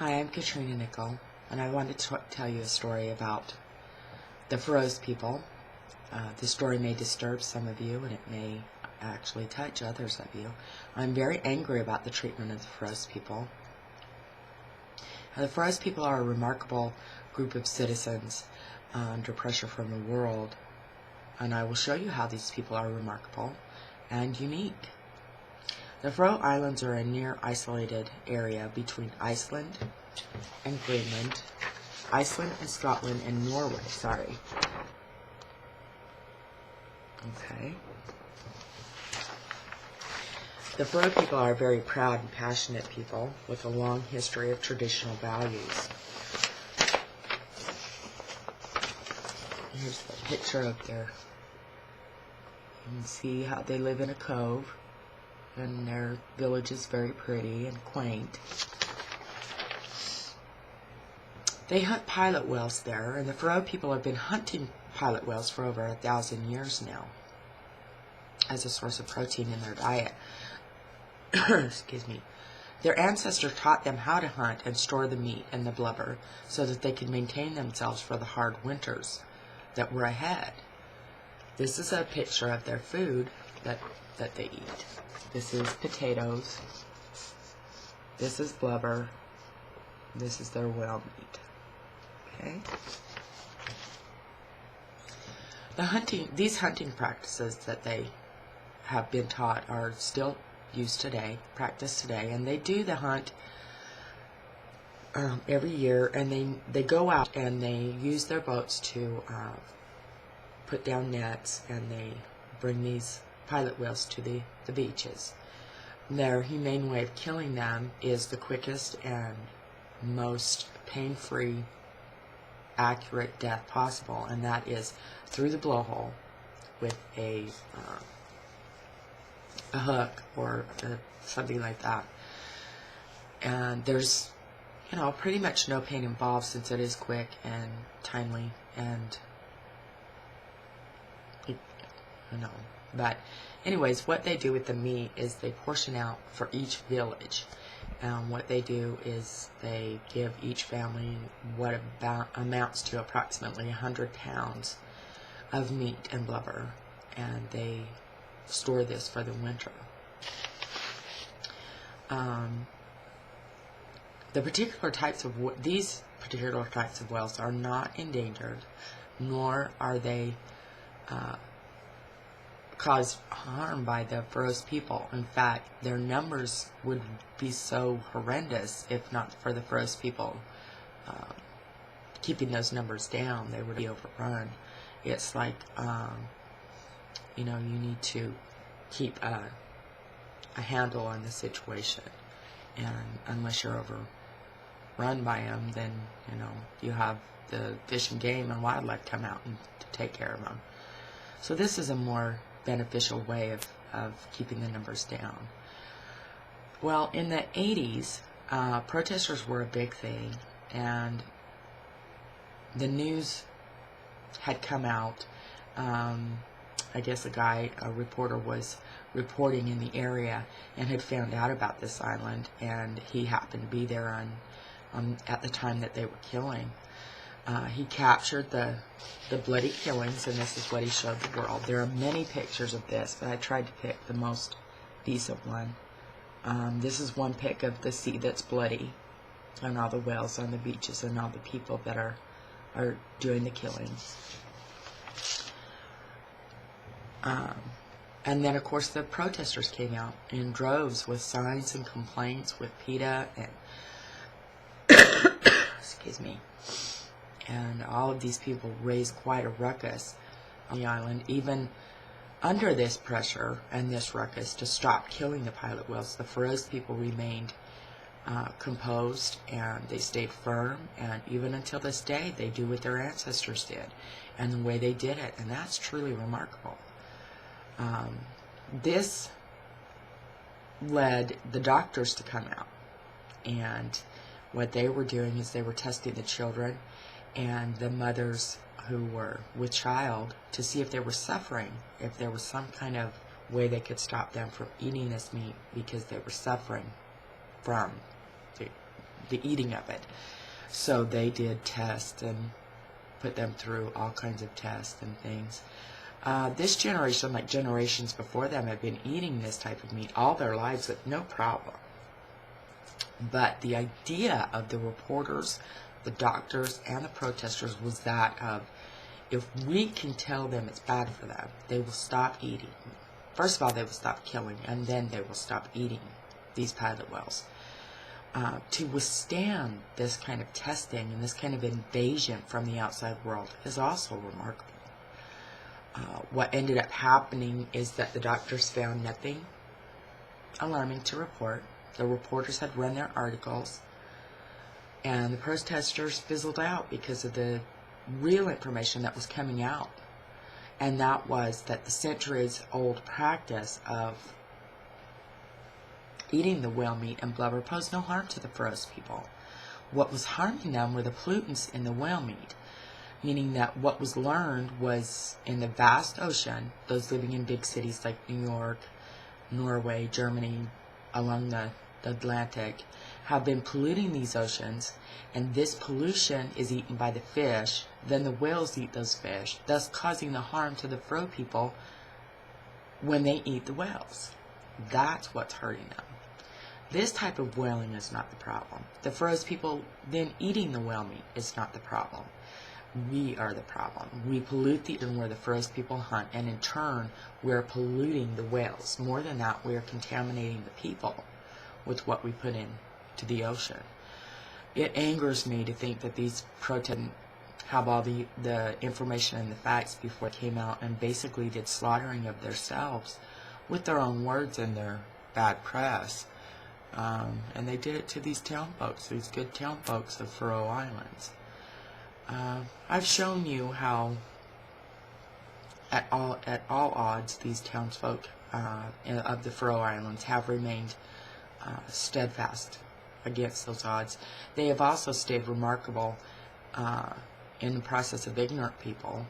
Hi, I'm Katrina Nickel, and I wanted to tell you a story about the Faroese people. The story may disturb some of you, and it may actually touch others of you. I'm very angry about the treatment of the Faroese people. The Faroese people are a remarkable group of citizens under pressure from the world, and I will show you how these people are remarkable and unique. The Faroe Islands are a near isolated area between Iceland and Greenland, Iceland and Scotland and Norway, Okay. The Faroe people are very proud and passionate people with a long history of traditional values. Here's the picture up there. You can see how they live in a cove, and their village is very pretty and quaint. They hunt pilot whales there, and the Faroe people have been hunting pilot whales for over 1,000 years now as a source of protein in their diet. Excuse me. Their ancestors taught them how to hunt and store the meat and the blubber so that they could maintain themselves for the hard winters that were ahead. This is a picture of their food that they eat. This is potatoes. This is blubber. This is their whale meat. Okay. These hunting practices that they have been taught are still used today, practiced today, and they do the hunt every year, and they go out and they use their boats to put down nets, and they bring these pilot whales to the beaches. Their humane way of killing them is the quickest and most pain-free, accurate death possible, and that is through the blowhole with a hook or something like that. And there's, pretty much no pain involved, since it is quick and timely, and But anyways, what they do with the meat is they portion out for each village. What they do is they give each family what amounts to approximately 100 pounds of meat and blubber, and they store this for the winter. These particular types of whales are not endangered, nor are they cause harm by the Faroese people. In fact, their numbers would be so horrendous if not for the Faroese people keeping those numbers down. They would be overrun. It's like, you need to keep a handle on the situation, and unless you're overrun by them, then you have the Fish and Game and Wildlife come out and to take care of them. So this is a more beneficial way of keeping the numbers down. Well, in the 80s, protesters were a big thing, and the news had come out. I guess a reporter was reporting in the area and had found out about this island, and he happened to be there at the time that they were killing. He captured the bloody killings, and this is what he showed the world. There are many pictures of this, but I tried to pick the most decent one. This is one pic of the sea that's bloody, and all the whales on the beaches, and all the people that are doing the killings. And then, of course, the protesters came out in droves with signs and complaints with PETA and excuse me. And all of these people raised quite a ruckus on the island. Even under this pressure and this ruckus to stop killing the pilot whales, the Faroese people remained composed, and they stayed firm, and even until this day they do what their ancestors did and the way they did it, and that's truly remarkable. This led the doctors to come out, and what they were doing is they were testing the children and the mothers who were with child to see if they were suffering, if there was some kind of way they could stop them from eating this meat, because they were suffering from the eating of it. So they did tests and put them through all kinds of tests and things. This generation, like generations before them, have been eating this type of meat all their lives with no problem. But the idea of the reporters, the doctors, and the protesters was that of, if we can tell them it's bad for them, they will stop eating. First of all, they will stop killing, and then they will stop eating these pilot whales. To withstand this kind of testing and this kind of invasion from the outside world is also remarkable. What ended up happening is that the doctors found nothing alarming to report. The reporters had run their articles, and the protesters fizzled out because of the real information that was coming out. And that was that the centuries-old practice of eating the whale meat and blubber posed no harm to the Faroese people. What was harming them were the pollutants in the whale meat, meaning that what was learned was in the vast ocean, those living in big cities like New York, Norway, Germany, along the Atlantic, have been polluting these oceans, and this pollution is eaten by the fish. Then the whales eat those fish, thus causing the harm to the Faroe people when they eat the whales. That's what's hurting them. This type of whaling is not the problem. The Faroese people then eating the whale meat is not the problem. We are the problem. We pollute the ocean where the Faroese people hunt, and in turn, we're polluting the whales. More than that, we're contaminating the people with what we put into the ocean. It angers me to think that these protests have all the information and the facts before it came out, and basically did slaughtering of themselves with their own words and their bad press. And they did it to these town folks, these good town folks of Faroe Islands. I've shown you how at all odds these townsfolk of the Faroe Islands have remained steadfast against those odds. They have also stayed remarkable in the process of ignorant people,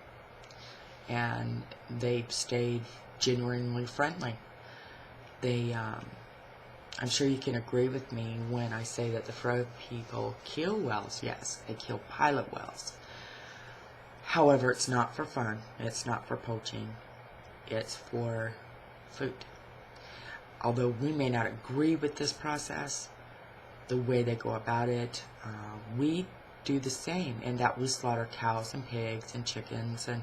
and they've stayed genuinely friendly. I'm sure you can agree with me when I say that the Faroe people kill whales. Yes, they kill pilot whales. However, it's not for fun. It's not for poaching. It's for food. Although we may not agree with this process, the way they go about it, we do the same, in that we slaughter cows and pigs and chickens and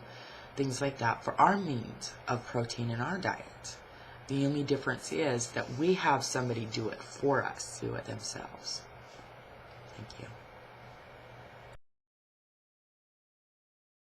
things like that for our means of protein in our diet. The only difference is that we have somebody do it for us, do it themselves. Thank you.